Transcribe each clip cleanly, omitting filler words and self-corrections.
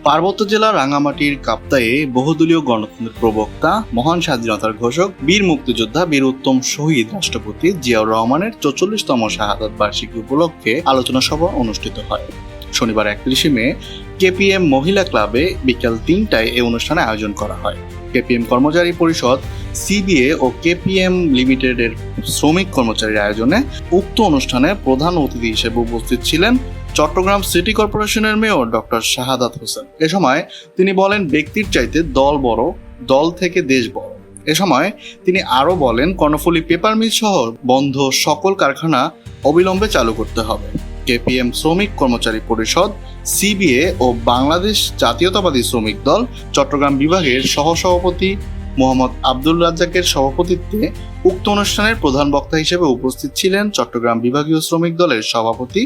পার্বত্য জেলা রাঙ্গামাটির কাপ্তায়ে বহুদলীয় গণতন্ত্রের প্রবক্তা, মহান স্বাধীনতার ঘোষক, বীর মুক্তিযোদ্ধা, বীর উত্তম শহীদ রাষ্ট্রপতি জিয়াউর রহমানের 44তম শাহাদাত বার্ষিকী উপলক্ষে আলোচনা সভা অনুষ্ঠিত হয়। শনিবার 31 মে কেপিএম মহিলা ক্লাবে বিকেল 3টায় এই অনুষ্ঠানে আয়োজন করা হয়। কেপিএম কর্মচারী পরিষদ, সিবিএ ও কেপিএম লিমিটেডের শ্রমিক কর্মচারীর আয়োজনে উক্ত অনুষ্ঠানে প্রধান অতিথি হিসেবে উপস্থিত ছিলেন চট্টগ্রাম সিটি কর্পোরেশনের মেয়র ডক্টর শাহাদাত হোসেন। এ সময় তিনি বলেন, ব্যক্তির চাইতে দল বড়, দল থেকে দেশ বড়। এ সময় তিনি আরও বলেন, কর্ণফুলী পেপার মিল সহ বন্ধ সকল কারখানা অবিলম্বে চালু করতে হবে। কেপিএম শ্রমিক কর্মচারী পরিষদ, সিবিএ ও বাংলাদেশ জাতীয়তাবাদী শ্রমিক দল চট্টগ্রাম বিভাগের সহসভাপতি মোহাম্মদ আব্দুল রাজ্জাকের সভাপতিত্বে উক্ত অনুষ্ঠানের প্রধান বক্তা হিসেবে উপস্থিত ছিলেন চট্টগ্রাম বিভাগীয় শ্রমিক দলের সভাপতি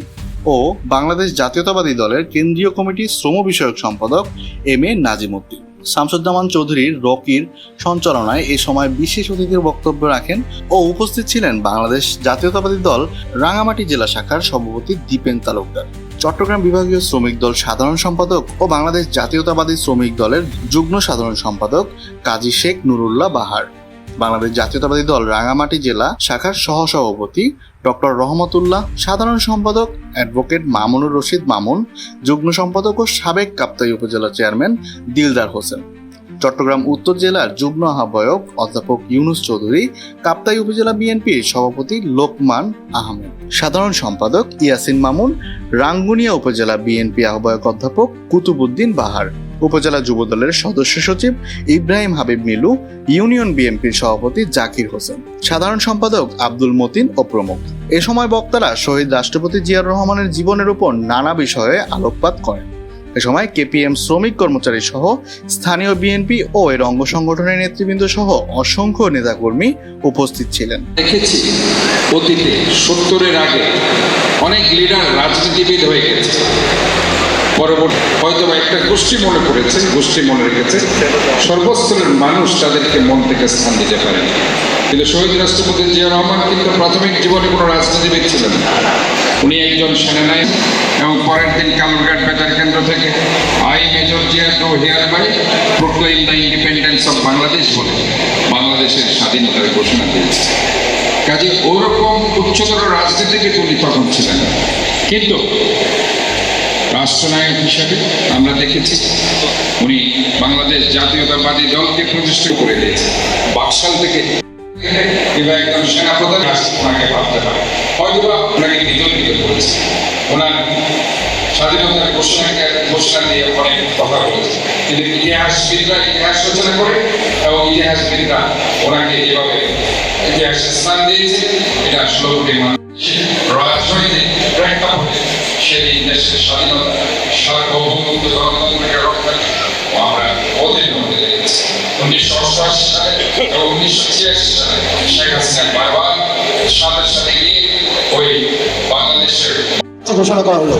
ও বাংলাদেশ জাতীয়তাবাদী দলের কেন্দ্রীয় কমিটির শ্রম বিষয়ক সম্পাদক এম এ নাজিম উদ্দিন। শামসুজ্জামান চৌধুরীর রকির সঞ্চালনায় এ সময় বিশেষ অতিথির বক্তব্য রাখেন ও উপস্থিত ছিলেন বাংলাদেশ জাতীয়তাবাদী দল রাঙ্গামাটি জেলা শাখার সভাপতি দীপেন তালুকদার, চট্টগ্রাম বিভাগীয় শ্রমিক দল সাধারণ সম্পাদক ও বাংলাদেশ জাতীয়তাবাদী শ্রমিক দলের যুগ্ম সাধারণ সম্পাদক কাজী শেখ নুরুল্লাহ বাহার, বাংলাদেশ জাতীয়তাবাদী দল রাঙ্গামাটি জেলা শাখার সহসভাপতি ডক্টর রহমতুল্লাহ, সাধারণ সম্পাদক অ্যাডভোকেট মামুনুর রশিদ মামুন, যুগ্ম সম্পাদক ও সাবেক কাপ্তাই উপজেলা চেয়ারম্যান দিলদার হোসেন, চট্টগ্রাম উত্তর জেলার যুগ্ম আহ্বায়ক অধ্যাপক ইউনুস চৌধুরী, কাপ্তাই উপজেলা বিএনপির সভাপতি লোকমান আহমেদ, সাধারণ সম্পাদক ইয়াসিন মামুন, রাঙ্গুনিয়া উপজেলা বিএনপি আহ্বায়ক অধ্যাপক কুতুবুদ্দিন বাহার, উপজেলা যুবদলের সদস্য সচিব ইব্রাহিম হাবিব মিলু, ইউনিয়ন বিএনপির সভাপতি জাকির হোসেন, সাধারণ সম্পাদক আব্দুল মতিন ও প্রমুখ। এ সময় বক্তারা শহীদ রাষ্ট্রপতি জিয়াউর রহমানের জীবনের উপর নানা বিষয়ে আলোকপাত করেন। এ সময় কেপিএম শ্রমিক কর্মচারী সহ স্থানীয় বিএনপি ও এর অঙ্গ সংগঠনের নেতৃবৃন্দ সহ অসংখ্য নেতাকর্মী উপস্থিত ছিলেন। দেখেছি অতীতে 70-এর আগে অনেক লিডার রাজনীতিবিদ হয়ে গেছে, পরবর্তী হয়তো একটা গোষ্ঠী মনে করেছে, গোষ্ঠী মনে রেখেছে, সর্বস্তরের মানুষ তাদেরকে মন থেকে স্থান দিতে পারে। কিন্তু শহীদ রাষ্ট্রপতি জিয়াউর রহমান কিন্তু প্রাথমিক জীবনে কোনো রাজনীতিবিদ ছিলেন না। উনি একজন সেনানায়ক এবং পরের দিন কালুরঘাট বেতার কেন্দ্র থেকে I Major Zia do hereby proclaim the independence of Bangladesh বলে বাংলাদেশের স্বাধীনতার ঘোষণা দিয়েছে। কাজে ওরকম উচ্চতর রাজনীতিবিদ উনি তখন ছিলেন। কিন্তু রাষ্ট্রনায়ক হিসাবে আমরা দেখেছি উনি বাংলাদেশ জাতীয়তাবাদী দলকে প্রতিষ্ঠা করে দিয়েছে। বাকশাল থেকে কিংবা একজন সেনাপ্রধান ওনাকে ভাবতে পারে, হয়তো ওনাকে বিতর্কিত করেছে, ওনার স্বাধীনতার ঘোষণা দিয়ে অনেক কথা বলেছে। কিন্তু ইতিহাসবিদরা ইতিহাস রচনা করে এবং ইতিহাসবিদরা ওনাকে যেভাবে ইতিহাসে স্থান দিয়েছে, এটা 16 কোটি মানুষ রাজনৈতিক প্রেক্ষাপটে সেই দেশের স্বাধীনতা, সার্বভৌমত্ব, গণতন্ত্রকে রক্ষা আমরা ওদের মধ্যে দেখেছি। 1988 সালে এবং 1986 সালে শেখ হাসিনা বারবার সাথে সাথে গিয়ে ওই বাংলাদেশের ঘোষণা করা হলো।